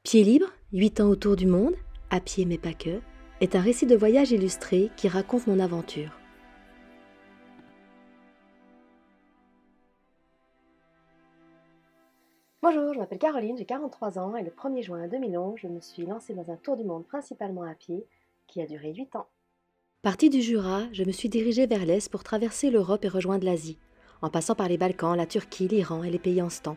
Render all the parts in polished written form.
Pieds libres, 8 ans autour du monde, à pied mais pas que, est un récit de voyage illustré qui raconte mon aventure. Bonjour, je m'appelle Caroline, j'ai 43 ans et le 1er juin 2011, je me suis lancée dans un tour du monde principalement à pied qui a duré 8 ans. Partie du Jura, je me suis dirigée vers l'Est pour traverser l'Europe et rejoindre l'Asie, en passant par les Balkans, la Turquie, l'Iran et les pays en stand.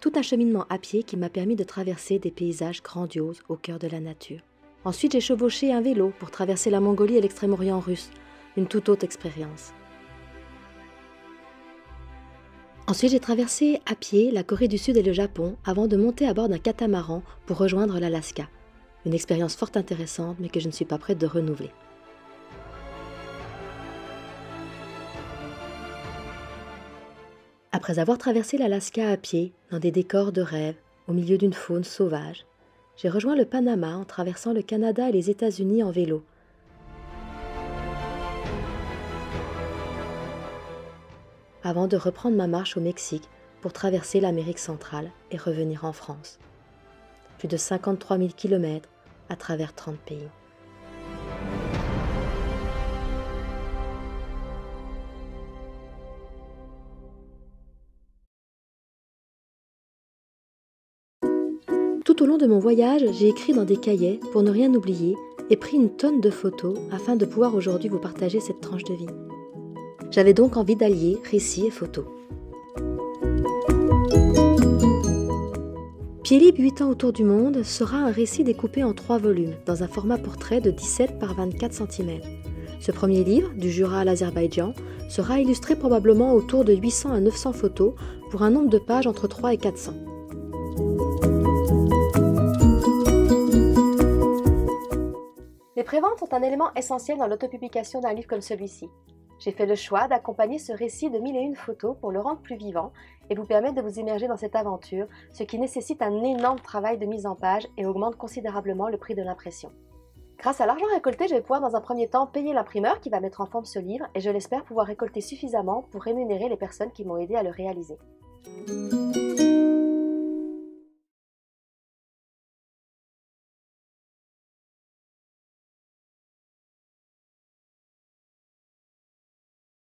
Tout un cheminement à pied qui m'a permis de traverser des paysages grandioses au cœur de la nature. Ensuite, j'ai chevauché un vélo pour traverser la Mongolie et l'Extrême-Orient russe, une toute autre expérience. Ensuite, j'ai traversé à pied la Corée du Sud et le Japon avant de monter à bord d'un catamaran pour rejoindre l'Alaska. Une expérience fort intéressante mais que je ne suis pas prête de renouveler. Après avoir traversé l'Alaska à pied, dans des décors de rêve, au milieu d'une faune sauvage, j'ai rejoint le Panama en traversant le Canada et les États-Unis en vélo. Avant de reprendre ma marche au Mexique pour traverser l'Amérique centrale et revenir en France. Plus de 53 000 km à travers 30 pays. Tout au long de mon voyage, j'ai écrit dans des cahiers pour ne rien oublier et pris une tonne de photos afin de pouvoir aujourd'hui vous partager cette tranche de vie. J'avais donc envie d'allier récit et photo. Pieds libres 8 ans autour du monde sera un récit découpé en 3 volumes dans un format portrait de 17 par 24 cm. Ce premier livre, du Jura à l'Azerbaïdjan, sera illustré probablement autour de 800 à 900 photos pour un nombre de pages entre 3 et 400. Les préventes sont un élément essentiel dans l'autopublication d'un livre comme celui-ci. J'ai fait le choix d'accompagner ce récit de 1001 photos pour le rendre plus vivant et vous permettre de vous immerger dans cette aventure, ce qui nécessite un énorme travail de mise en page et augmente considérablement le prix de l'impression. Grâce à l'argent récolté, je vais pouvoir dans un premier temps payer l'imprimeur qui va mettre en forme ce livre et je l'espère pouvoir récolter suffisamment pour rémunérer les personnes qui m'ont aidé à le réaliser.